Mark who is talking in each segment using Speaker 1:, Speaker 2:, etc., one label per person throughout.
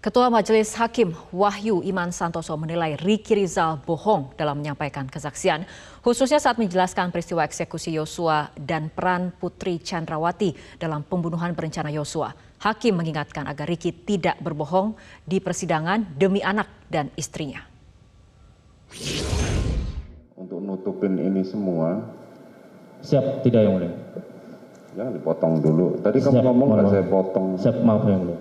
Speaker 1: Ketua Majelis Hakim Wahyu Iman Santoso menilai Ricky Rizal bohong dalam menyampaikan kesaksian, khususnya saat menjelaskan peristiwa eksekusi Yosua dan peran Putri Chandrawati dalam pembunuhan berencana Yosua. Hakim mengingatkan agar Ricky tidak berbohong di persidangan demi anak dan istrinya.
Speaker 2: Untuk nutupin ini semua,
Speaker 3: siap tidak yang mulia?
Speaker 2: jangan dipotong dulu. Tadi kamu ngomong nggak saya potong.
Speaker 3: Siap, maaf yang mulia.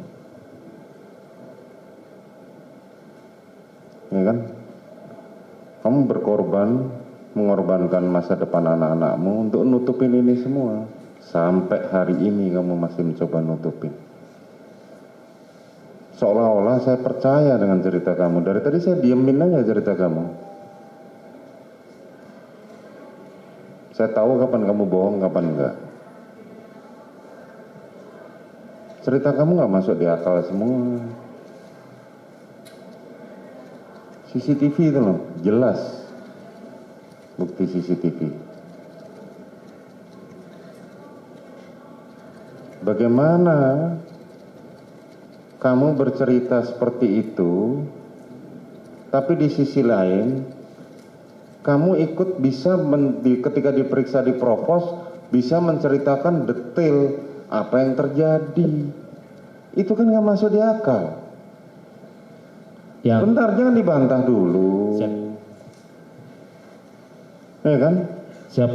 Speaker 2: Ya kan? Kamu berkorban, mengorbankan masa depan anak-anakmu untuk nutupin ini semua. Sampai hari ini kamu masih mencoba nutupin. Seolah-olah saya percaya dengan cerita kamu. Dari tadi saya diemin aja cerita kamu. Saya tahu kapan kamu bohong, kapan enggak. Cerita kamu nggak masuk di akal semua. CCTV itu loh, jelas bukti CCTV. Bagaimana kamu bercerita seperti itu, tapi di sisi lain kamu ikut bisa ketika diperiksa di Provos bisa menceritakan detail apa yang terjadi. Itu kan nggak masuk di akal. Bentar, jangan dibantah dulu.
Speaker 3: Siap.
Speaker 2: Ya kan?
Speaker 3: Siap.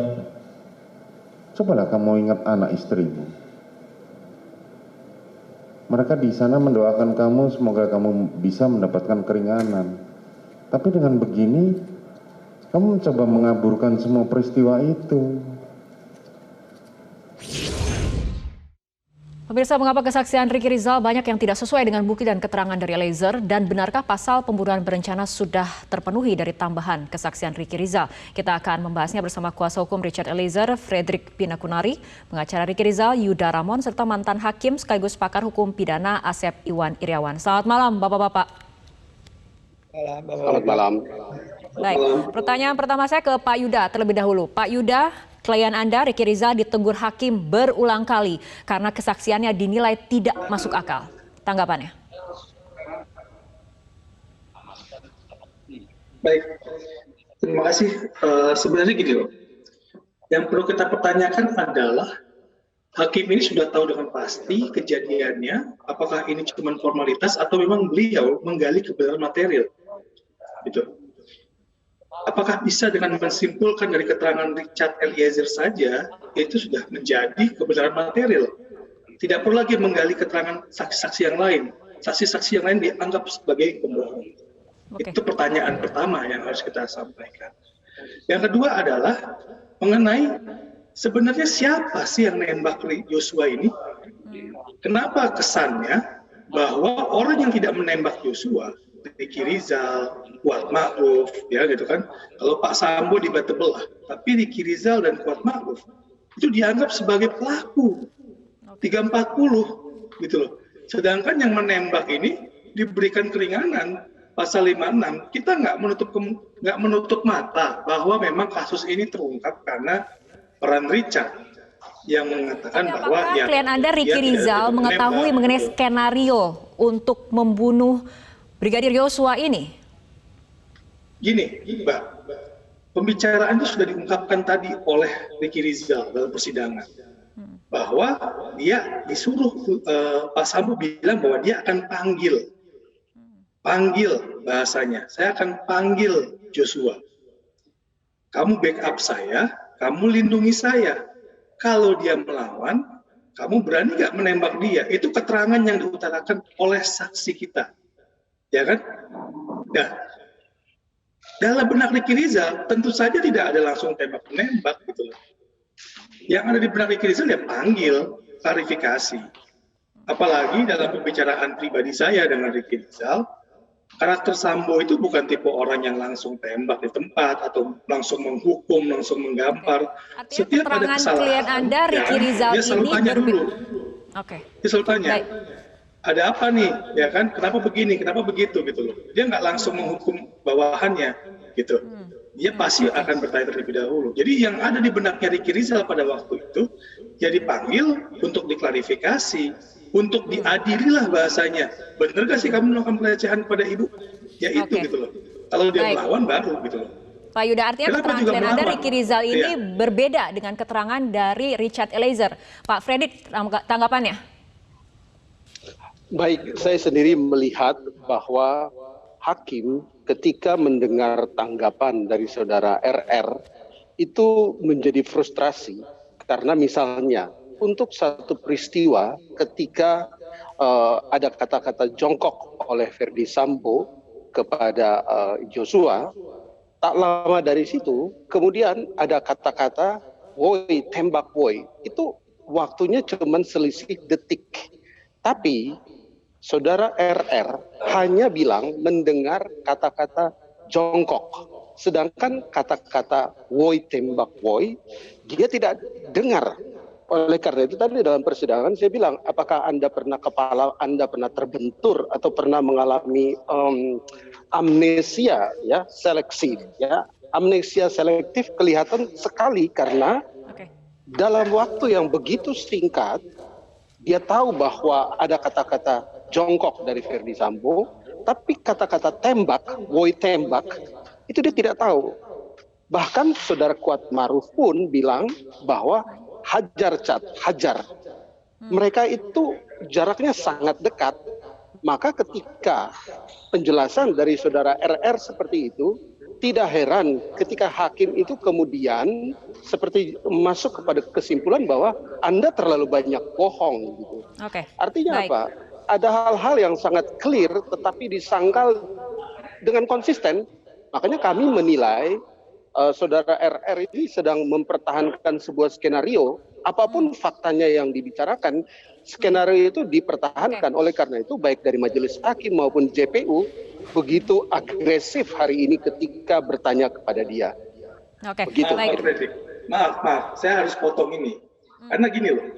Speaker 2: Cobalah kamu ingat anak istrimu. Mereka di sana mendoakan kamu, semoga kamu bisa mendapatkan keringanan. Tapi dengan begini, kamu mencoba mengaburkan semua peristiwa itu.
Speaker 1: Pemirsa, mengapa kesaksian Ricky Rizal banyak yang tidak sesuai dengan bukti dan keterangan dari Eliezer, dan benarkah pasal pembunuhan berencana sudah terpenuhi dari tambahan kesaksian Ricky Rizal? Kita akan membahasnya bersama kuasa hukum Richard Eliezer, Frederick Pinakunari, pengacara Ricky Rizal, Yuda Ramon, serta mantan hakim sekaligus pakar hukum pidana Asep Iwan Iriawan. Selamat malam, Bapak-Bapak.
Speaker 4: Selamat malam.
Speaker 1: Baik, pertanyaan pertama saya ke Pak Yuda terlebih dahulu. Pak Yuda, klien Anda, Ricky Rizal, ditegur hakim berulang kali karena kesaksiannya dinilai tidak masuk akal. Tanggapannya?
Speaker 4: Baik, terima kasih. Sebenarnya gini loh, yang perlu kita pertanyakan adalah hakim ini sudah tahu dengan pasti kejadiannya, apakah ini cuma formalitas atau memang beliau menggali kebenaran material. Gitu. Apakah bisa dengan mensimpulkan dari keterangan Richard Eliezer saja, itu sudah menjadi kebenaran material. Tidak perlu lagi menggali keterangan saksi-saksi yang lain. Saksi-saksi yang lain dianggap sebagai pembohong. Okay. Itu pertanyaan pertama yang harus kita sampaikan. Yang kedua adalah mengenai sebenarnya siapa sih yang nembak Yosua ini? Kenapa kesannya bahwa orang yang tidak menembak Yosua, Ricky Rizal, Kuat Ma'ruf, ya gitu kan. Kalau Pak Sambo debatable lah, tapi Ricky Rizal dan Kuat Ma'ruf itu dianggap sebagai pelaku 340 gitu loh. Sedangkan yang menembak ini diberikan keringanan pasal 56. Kita nggak menutup mata bahwa memang kasus ini terungkap karena peran Richard yang mengatakan bahwa ya,
Speaker 1: klien Anda Ricky Rizal mengetahui mengenai skenario untuk membunuh Brigadir Yosua ini?
Speaker 4: Gini, Mbak, pembicaraan itu sudah diungkapkan tadi oleh Ricky Rizal dalam persidangan. Bahwa dia disuruh, Pak Sambo bilang bahwa dia akan panggil bahasanya, saya akan panggil Joshua. Kamu backup saya, kamu lindungi saya. Kalau dia melawan, kamu berani nggak menembak dia? Itu keterangan yang diutarakan oleh saksi kita. Ya kan? Nah, dalam benak Ricky Rizal tentu saja tidak ada langsung tembak-menembak gitu loh. Yang ada di benak Ricky Rizal dia panggil, klarifikasi. Apalagi dalam pembicaraan pribadi saya dengan Ricky Rizal, karakter Sambo itu bukan tipe orang yang langsung tembak di tempat atau langsung menghukum, langsung menggampar.
Speaker 1: Artinya
Speaker 4: setiap ada kesalahan,
Speaker 1: klien Anda Ricky Rizal
Speaker 4: dia selalu tanya dulu.
Speaker 1: Oke.
Speaker 4: Dia selalu tanya.
Speaker 1: Baik.
Speaker 4: Ada apa nih, ya kan? Kenapa begini, kenapa begitu, gitu loh. Dia nggak langsung menghukum bawahannya, gitu. Dia pasti akan bertanya terlebih dahulu. Jadi yang ada di benaknya Ricky Rizal pada waktu itu, dia dipanggil untuk diklarifikasi, untuk diadililah bahasanya. Benar gak sih kamu melakukan pelecehan kepada ibu? Ya itu
Speaker 1: Oke.
Speaker 4: gitu loh. Kalau dia
Speaker 1: Baik.
Speaker 4: melawan baru gitu loh.
Speaker 1: Pak Yuda, artinya
Speaker 4: Kenapa
Speaker 1: keterangan
Speaker 4: juga
Speaker 1: klien Anda,
Speaker 4: melawan?
Speaker 1: Ricky Rizal ini
Speaker 4: Iya.
Speaker 1: berbeda dengan keterangan dari Richard Eliezer. Pak Fredrik, tanggapannya?
Speaker 5: Baik, saya sendiri melihat bahwa hakim ketika mendengar tanggapan dari saudara RR itu menjadi frustrasi karena misalnya untuk satu peristiwa ketika ada kata-kata jongkok oleh Verdi Sambo kepada Joshua, tak lama dari situ kemudian ada kata-kata woi, tembak woi. Itu waktunya cuma selisih detik. Tapi saudara RR hanya bilang mendengar kata-kata jongkok. Sedangkan kata-kata woi tembak woi, dia tidak dengar. Oleh karena itu tadi dalam persidangan saya bilang, apakah Anda pernah kepala Anda pernah terbentur atau pernah mengalami amnesia ya, selektif ya. Amnesia selektif kelihatan sekali karena dalam waktu yang begitu singkat dia tahu bahwa ada kata-kata jongkok dari Verdi Sambo, tapi kata-kata tembak, woi tembak, itu dia tidak tahu. Bahkan saudara Kuat Maruf pun bilang bahwa hajar Cat, hajar. Mereka itu jaraknya sangat dekat. Maka ketika penjelasan dari saudara RR seperti itu, tidak heran ketika hakim itu kemudian seperti masuk kepada kesimpulan bahwa Anda terlalu banyak bohong gitu. Artinya
Speaker 1: Baik.
Speaker 5: apa? Ada hal-hal yang sangat clear tetapi disangkal dengan konsisten. Makanya kami menilai saudara RR ini sedang mempertahankan sebuah skenario. Apapun faktanya yang dibicarakan, skenario itu dipertahankan. Oleh karena itu baik dari majelis hakim maupun JPU begitu agresif hari ini ketika bertanya kepada dia. Begitu.
Speaker 1: Baik.
Speaker 4: Maaf, saya harus potong ini. Karena gini loh,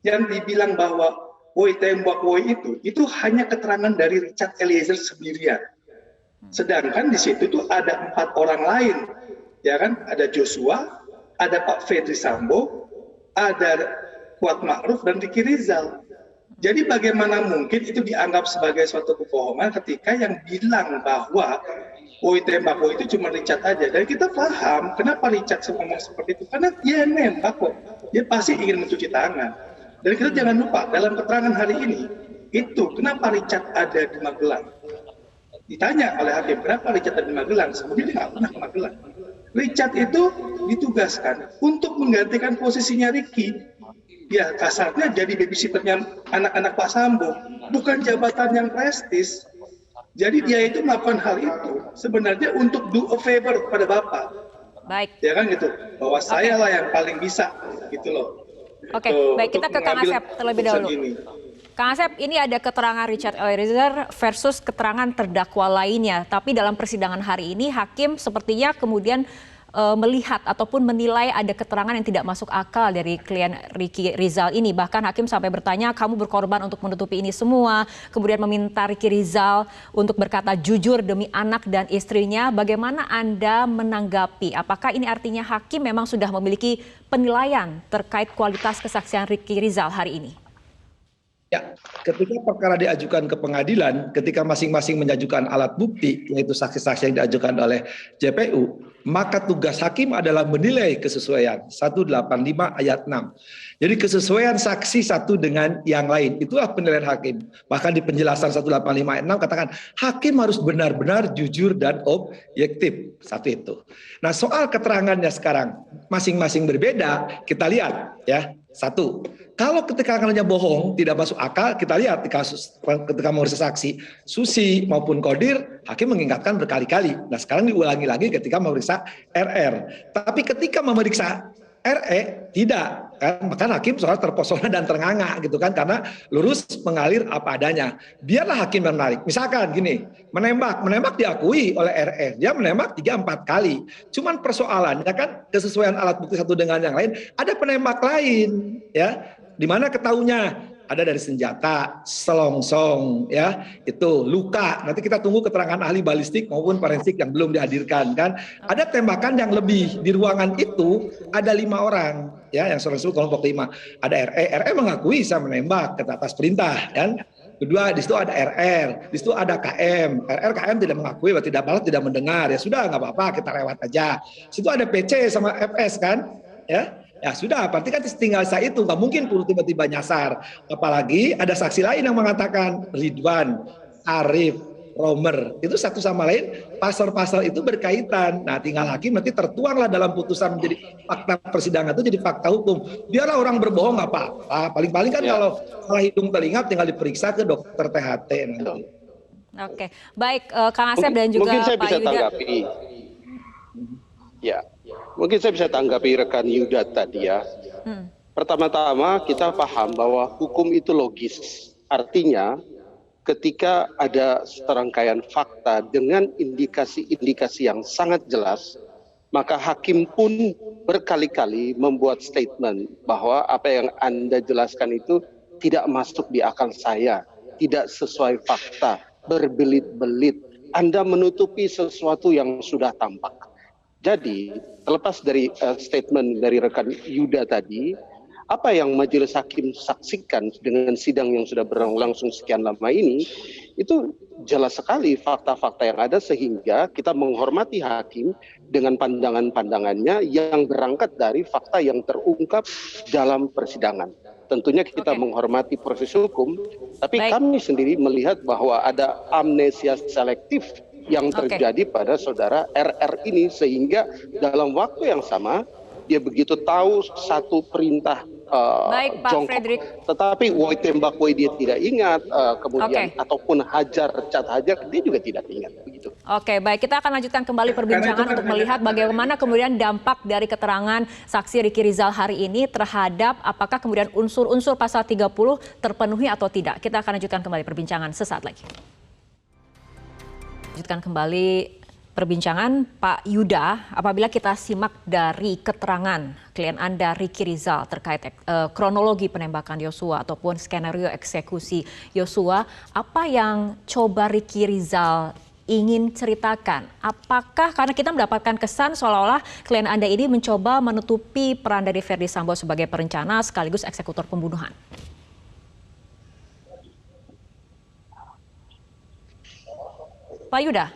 Speaker 4: yang dibilang bahwa woi tembak woi itu hanya keterangan dari Richard Eliezer sendirian. Sedangkan di situ tuh ada 4 orang lain, ya kan? Ada Joshua, ada Pak Verdi Sambo, ada Kuat Ma'ruf dan Ricky Rizal. Jadi bagaimana mungkin itu dianggap sebagai suatu kebohongan ketika yang bilang bahwa woi tembak woi itu cuma Richard aja. Dan kita paham kenapa Richard ngomong seperti itu, karena dia nembak kok. Dia pasti ingin mencuci tangan. Dan kita jangan lupa dalam keterangan hari ini itu kenapa Richard ada di Magelang. Ditanya oleh hakim kenapa Richard ada di Magelang, sebenarnya dia nggak pernah ke Magelang. Richard itu ditugaskan untuk menggantikan posisinya Ricky. Ya kasarnya jadi babysitternya anak-anak Pak Sambo, bukan jabatan yang prestis. Jadi dia itu melakukan hal itu sebenarnya untuk do a favor kepada Bapak.
Speaker 1: Baik.
Speaker 4: Ya kan gitu, bahwa saya lah yang paling bisa gitu loh.
Speaker 1: Oke, baik, kita ke Kang Asep terlebih dahulu. Kang Asep, ini ada keterangan Richard Eliezer versus keterangan terdakwa lainnya. Tapi dalam persidangan hari ini, hakim sepertinya kemudian melihat ataupun menilai ada keterangan yang tidak masuk akal dari klien Ricky Rizal ini. Bahkan hakim sampai bertanya, kamu berkorban untuk menutupi ini semua. Kemudian meminta Ricky Rizal untuk berkata jujur demi anak dan istrinya. Bagaimana Anda menanggapi? Apakah ini artinya hakim memang sudah memiliki penilaian terkait kualitas kesaksian Ricky Rizal hari ini?
Speaker 6: Ya, ketika perkara diajukan ke pengadilan, ketika masing-masing mengajukan alat bukti, yaitu saksi-saksi yang diajukan oleh JPU, maka tugas hakim adalah menilai kesesuaian 185 ayat 6. Jadi kesesuaian saksi satu dengan yang lain, itulah penilaian hakim. Bahkan di penjelasan 185 ayat 6 katakan, hakim harus benar-benar jujur dan objektif. Satu itu. Nah soal keterangannya sekarang, masing-masing berbeda, kita lihat ya. Satu, kalau keterangannya bohong, tidak masuk akal, kita lihat di kasus ketika memeriksa saksi Susi maupun Kodir, hakim mengingatkan berkali-kali. Nah sekarang diulangi lagi ketika memeriksa RR. Tapi ketika memeriksa RE, tidak. Kan? Bahkan hakim soal terpesona dan ternganga gitu kan, karena lurus mengalir apa adanya. Biarlah hakim yang menarik. Misalkan gini, menembak diakui oleh RE, dia menembak 3-4 kali. Cuman persoalannya kan kesesuaian alat bukti satu dengan yang lain, ada penembak lain ya. Di mana ketahuinya ada dari senjata, selongsong, ya itu luka. Nanti kita tunggu keterangan ahli balistik maupun forensik yang belum dihadirkan kan. Ada tembakan yang lebih di ruangan itu ada 5 orang, ya, yang sering disebut kelompok 5. Ada RE mengakui bisa menembak atas perintah, kan? Kedua, di situ ada RR, di situ ada KM. KM tidak mengakui, tidak balas, tidak mendengar. Ya sudah, nggak apa-apa, kita lewat aja. Di situ ada PC sama FS, kan? Ya sudah, berarti kan tinggal saya itu, nggak mungkin pun tiba-tiba nyasar. Apalagi ada saksi lain yang mengatakan Ridwan, Arif, Romer, itu satu sama lain, pasal-pasal itu berkaitan. Nah, tinggal hakim nanti tertuanglah dalam putusan menjadi fakta persidangan itu jadi fakta hukum. Biarlah orang berbohong nggak apa-apa. Paling-paling kan kalau salah hidung telinga tinggal diperiksa ke dokter THT nanti.
Speaker 1: Oke, baik Kang Asep dan juga
Speaker 5: mungkin saya
Speaker 1: Pak
Speaker 5: bisa
Speaker 1: Yuda.
Speaker 5: tanggapi. Ya, mungkin saya bisa tanggapi rekan Yuda tadi ya. Pertama-tama kita paham bahwa hukum itu logis. Artinya ketika ada serangkaian fakta dengan indikasi-indikasi yang sangat jelas, maka hakim pun berkali-kali membuat statement bahwa apa yang Anda jelaskan itu tidak masuk di akal saya, tidak sesuai fakta, berbelit-belit. Anda menutupi sesuatu yang sudah tampak. Jadi, terlepas dari statement dari rekan Yuda tadi, apa yang majelis hakim saksikan dengan sidang yang sudah berlangsung sekian lama ini, itu jelas sekali fakta-fakta yang ada sehingga kita menghormati hakim dengan pandangan-pandangannya yang berangkat dari fakta yang terungkap dalam persidangan. Tentunya kita menghormati proses hukum, tapi kami sendiri melihat bahwa ada amnesia selektif yang terjadi pada saudara RR ini sehingga dalam waktu yang sama dia begitu tahu satu perintah
Speaker 1: Baik, Pak
Speaker 5: jongkok,
Speaker 1: Fredrik.
Speaker 5: tetapi woi tembak woi dia tidak ingat, kemudian ataupun hajar cat hajar dia juga tidak ingat begitu.
Speaker 1: Oke, baik, kita akan lanjutkan kembali perbincangan untuk melihat bagaimana kemudian dampak dari keterangan saksi Ricky Rizal hari ini terhadap apakah kemudian unsur-unsur pasal 30 terpenuhi atau tidak. Kita akan lanjutkan kembali perbincangan sesaat lagi. Lanjutkan kembali perbincangan Pak Yuda, apabila kita simak dari keterangan klien Anda Ricky Rizal terkait kronologi penembakan Yosua ataupun skenario eksekusi Yosua, apa yang coba Ricky Rizal ingin ceritakan? Apakah karena kita mendapatkan kesan seolah-olah klien Anda ini mencoba menutupi peran dari Verdi Sambo sebagai perencana sekaligus eksekutor pembunuhan? Pak Yuda.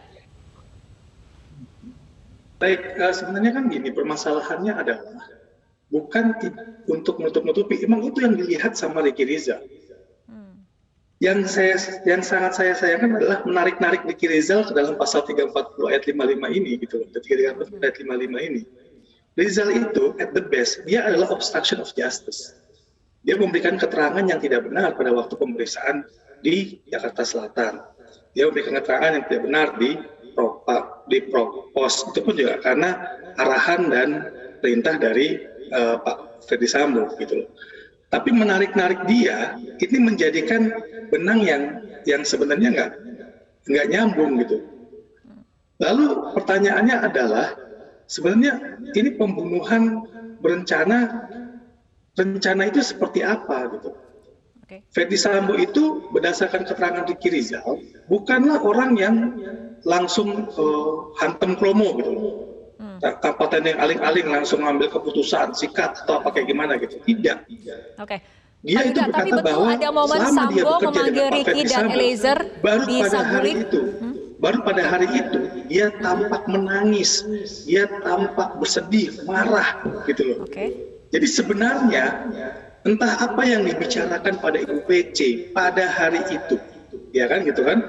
Speaker 4: Baik, sebenarnya kan gini, permasalahannya adalah bukan untuk menutup-nutupi, emang itu yang dilihat sama Ricky Rizal. Yang sangat saya sayangkan adalah menarik-narik Ricky Rizal ke dalam pasal 340 ayat 55 ini, gitu. 340 ayat 55 ini. Rizal itu, at the best, dia adalah obstruction of justice. Dia memberikan keterangan yang tidak benar pada waktu pemeriksaan di Jakarta Selatan. Dia memberikan keterangan yang tidak benar di Propos, itu pun juga karena arahan dan perintah dari Pak Verdi Sambo gitu loh. Tapi menarik-narik dia ini menjadikan benang yang sebenarnya nggak nyambung gitu. Lalu pertanyaannya adalah sebenarnya ini pembunuhan berencana, rencana itu seperti apa gitu. Verdi Sambo itu berdasarkan keterangan Ricky Rizal bukanlah orang yang langsung hantem kromo gitu. Kapten yang aling-aling langsung ngambil keputusan, sikat atau apa kayak gimana gitu. Tidak.
Speaker 1: Oke.
Speaker 4: Dia itu berkata
Speaker 1: tapi betul
Speaker 4: bahwa
Speaker 1: ada momen
Speaker 4: selama dia
Speaker 1: Sambo
Speaker 4: bekerja
Speaker 1: memanggil
Speaker 4: dengan Pak
Speaker 1: Ricky
Speaker 4: Verdi
Speaker 1: dan
Speaker 4: Sambo,
Speaker 1: Eliezer di Saguling.
Speaker 4: baru pada hari itu dia tampak menangis, dia tampak bersedih, marah gitu loh. Jadi sebenarnya entah apa yang dibicarakan pada Ibu PC pada hari itu, ya kan gitu kan.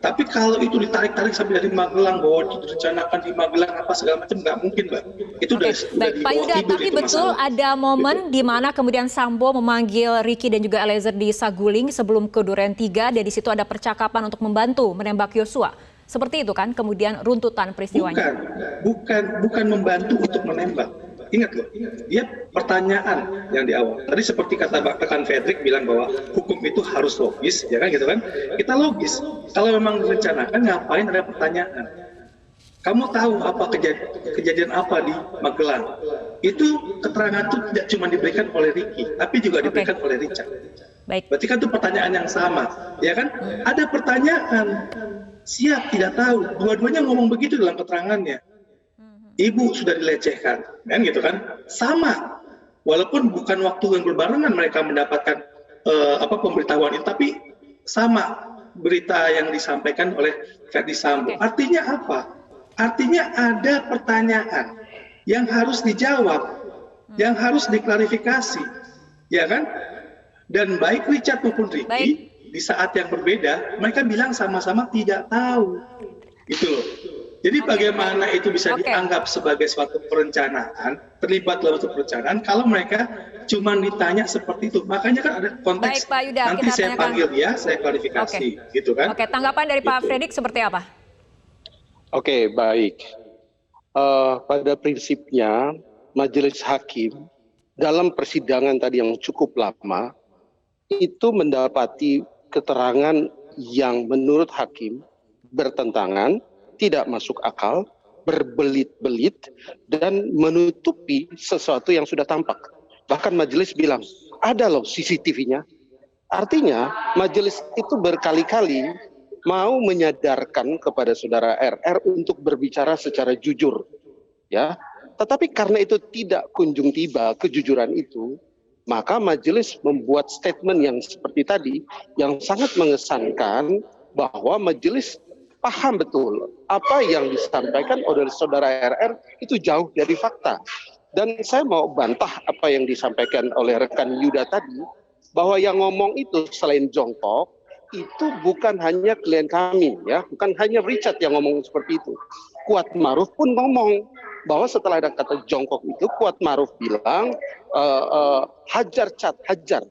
Speaker 4: Tapi kalau itu ditarik-tarik sampai dari Magelang, bahwa itu direncanakan di Magelang apa segala macam, nggak mungkin, Mbak. Itu udah
Speaker 1: baik, Pak Yuda, tapi betul masalah. Ada momen di mana kemudian Sambo memanggil Ricky dan juga Eliezer di Saguling sebelum ke Duren 3 dan di situ ada percakapan untuk membantu menembak Yosua. Seperti itu kan kemudian runtutan peristiwanya.
Speaker 4: Bukan membantu untuk menembak. Ingat loh, dia pertanyaan yang di awal. Tadi seperti kata rekan Fredrik bilang bahwa hukum itu harus logis, ya kan gitu kan? Kita logis. Kalau memang direncanakan, ngapain ada pertanyaan? Kamu tahu apa kejadian apa di Magelang? Itu keterangan itu tidak cuma diberikan oleh Ricky, tapi juga diberikan oleh Richard.
Speaker 1: Baik.
Speaker 4: Berarti kan itu pertanyaan yang sama, ya kan? Ada pertanyaan, siap tidak tahu. Dua-duanya ngomong begitu dalam keterangannya. Ibu sudah dilecehkan, kan gitu kan? Sama. Walaupun bukan waktu yang berbarengan mereka mendapatkan pemberitahuan itu, tapi sama berita yang disampaikan oleh Verdi Sambo. Artinya apa? Artinya ada pertanyaan yang harus dijawab, yang harus diklarifikasi, ya kan? Dan baik Richard maupun Ricky di saat yang berbeda, mereka bilang sama-sama tidak tahu, gitu loh. Jadi bagaimana itu bisa dianggap sebagai suatu perencanaan, terlibat dalam suatu perencanaan, kalau mereka cuma ditanya seperti itu. Makanya kan ada konteks,
Speaker 1: Baik, Pak Yuda,
Speaker 4: nanti
Speaker 1: kita
Speaker 4: saya
Speaker 1: tanyakan.
Speaker 4: panggil dia, saya klarifikasi, gitu kan.
Speaker 1: Oke, tanggapan dari Pak
Speaker 4: Gitu.
Speaker 1: Fredrik seperti apa?
Speaker 5: Oke, baik. Pada prinsipnya, majelis hakim dalam persidangan tadi yang cukup lama, itu mendapati keterangan yang menurut hakim bertentangan, tidak masuk akal, berbelit-belit, dan menutupi sesuatu yang sudah tampak. Bahkan majelis bilang, ada loh CCTV-nya. Artinya, majelis itu berkali-kali mau menyadarkan kepada saudara RR untuk berbicara secara jujur. Ya, tetapi karena itu tidak kunjung tiba kejujuran itu, maka majelis membuat statement yang seperti tadi, yang sangat mengesankan bahwa majelis paham betul apa yang disampaikan oleh saudara RR itu jauh dari fakta. Dan saya mau bantah apa yang disampaikan oleh rekan Yuda tadi, bahwa yang ngomong itu selain jongkok, itu bukan hanya klien kami, ya, bukan hanya Richard yang ngomong seperti itu. Kuat Maruf pun ngomong bahwa setelah ada kata jongkok itu, Kuat Maruf bilang, hajar Cat, hajar.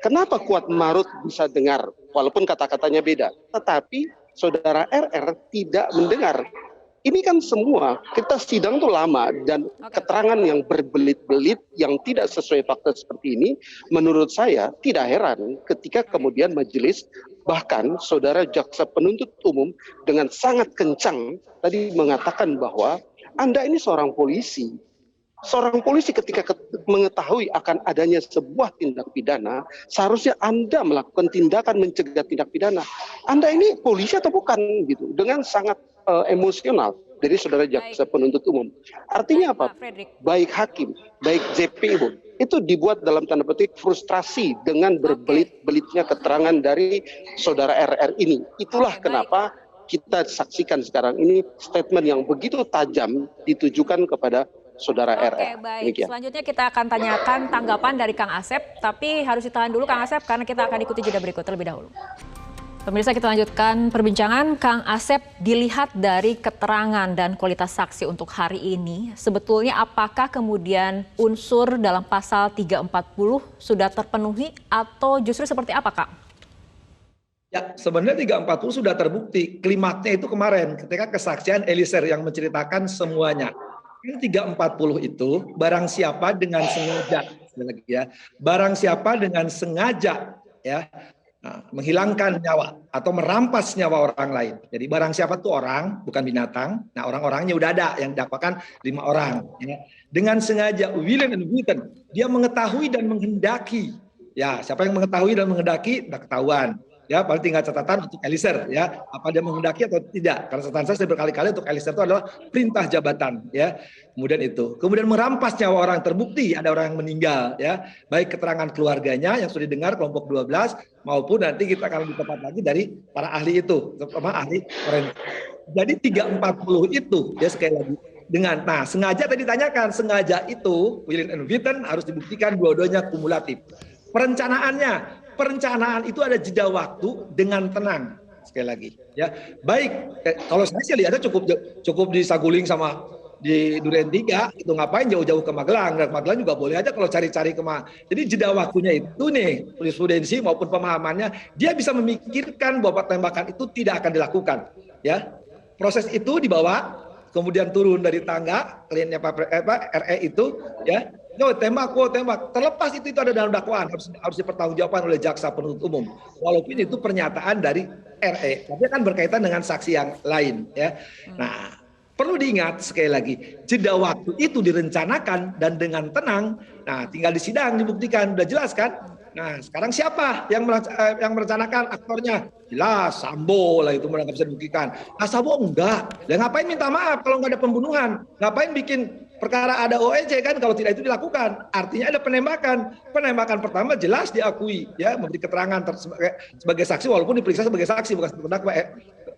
Speaker 5: Kenapa Kuat Maruf bisa dengar, walaupun kata-katanya beda, tetapi saudara RR tidak mendengar. Ini kan semua, kita sidang tuh lama, dan keterangan yang berbelit-belit, yang tidak sesuai fakta seperti ini, menurut saya tidak heran ketika kemudian majelis, bahkan saudara jaksa penuntut umum dengan sangat kencang tadi mengatakan bahwa Anda ini seorang polisi. Seorang polisi ketika mengetahui akan adanya sebuah tindak pidana, seharusnya Anda melakukan tindakan mencegah tindak pidana. Anda ini polisi atau bukan, gitu, dengan sangat emosional dari saudara jaksa penuntut umum. Artinya apa? Baik hakim, baik JPU itu dibuat dalam tanda petik frustrasi dengan berbelit-belitnya keterangan dari saudara RR ini. Itulah kenapa kita saksikan sekarang ini statement yang begitu tajam ditujukan kepada saudara RR.
Speaker 1: Oke, baik.
Speaker 5: Demikian.
Speaker 1: Selanjutnya kita akan tanyakan tanggapan dari Kang Asep, tapi harus ditahan dulu Kang Asep karena kita akan ikuti jeda berikut terlebih dahulu. Pemirsa, kita lanjutkan perbincangan. Kang Asep, dilihat dari keterangan dan kualitas saksi untuk hari ini, sebetulnya apakah kemudian unsur dalam pasal 340 sudah terpenuhi atau justru seperti apa, Kang?
Speaker 6: Ya, sebenarnya 340 sudah terbukti. Klimaknya itu kemarin ketika kesaksian Eliezer yang menceritakan semuanya. Ini 340 itu barang siapa dengan sengaja, ya, barang siapa dengan sengaja, ya, menghilangkan nyawa atau merampas nyawa orang lain. Jadi barang siapa tuh orang, bukan binatang. Nah, orang-orangnya udah ada yang didakwakan 5 orang. Ya. Dengan sengaja, willing and witten, dia mengetahui dan menghendaki. Ya, siapa yang mengetahui dan menghendaki, udah ketahuan. Ya, paling tinggal catatan untuk Eliezer, ya, apa dia menghendaki atau tidak. Karena catatan saya berkali-kali untuk Eliezer itu adalah perintah jabatan, ya. Kemudian merampas nyawa orang, terbukti ada orang yang meninggal, ya. Baik keterangan keluarganya yang sudah didengar kelompok 12 maupun nanti kita akan lebih tepat lagi dari para ahli itu, terutama ahli forensik. Jadi 340 itu, ya, sekali lagi dengan sengaja tadi ditanyakan, sengaja itu willing and witten harus dibuktikan dua-duanya kumulatif. Perencanaan itu ada jeda waktu dengan tenang, sekali lagi, ya. Baik, kalau saya sih lihatnya cukup di Saguling sama di Duren 3, itu ngapain jauh-jauh ke Magelang. Dan Magelang juga boleh aja kalau cari-cari Jadi jeda waktunya itu nih, jurisprudensi maupun pemahamannya, dia bisa memikirkan bahwa tembakan itu tidak akan dilakukan, ya. Proses itu dibawa, kemudian turun dari tangga, kliennya RE itu, ya. Tembak. Terlepas itu ada dalam dakwaan, harus dipertanggungjawabkan oleh jaksa penuntut umum. Walaupun itu pernyataan dari RE, tapi kan berkaitan dengan saksi yang lain, ya. Nah, perlu diingat sekali lagi, jeda waktu itu direncanakan dan dengan tenang. Nah, tinggal di sidang dibuktikan, udah jelas kan? Nah, sekarang siapa yang merencanakan aktornya? Jelas, Sambo lah itu nggak bisa dibuktikan. Nah, Sambo enggak. Lah ngapain minta maaf kalau nggak ada pembunuhan? Ngapain bikin perkara ada OEC kan, kalau tidak itu dilakukan, artinya ada penembakan. Penembakan pertama jelas diakui, ya, memberi keterangan sebagai saksi walaupun diperiksa sebagai saksi bukan terdakwa.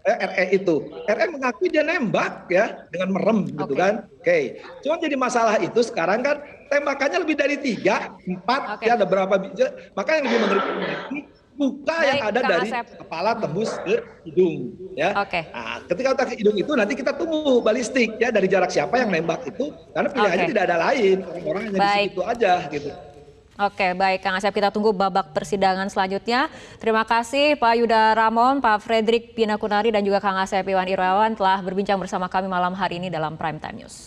Speaker 6: RE itu, RE mengakui dia nembak ya dengan merem gitu kan. Oke. Cuma jadi masalah itu sekarang kan tembakannya lebih dari 3, 4, ya ada berapa biji. Maka yang lebih mengerikan lagi luka yang ada
Speaker 1: Kang
Speaker 6: dari
Speaker 1: Asep.
Speaker 6: kepala tembus ke hidung ya.
Speaker 1: Oke.
Speaker 6: Nah, ketika otak ke hidung itu nanti kita tunggu balistik ya dari jarak siapa yang nembak itu, karena pilihannya
Speaker 1: Oke.
Speaker 6: tidak ada lain, orang-orang hanya di situ aja gitu.
Speaker 1: Oke, baik Kang Asep, kita tunggu babak persidangan selanjutnya. Terima kasih Pak Yuda Ramon, Pak Fredrik Pinakunari, dan juga Kang Asep Iwan Irawan telah berbincang bersama kami malam hari ini dalam Prime Time News.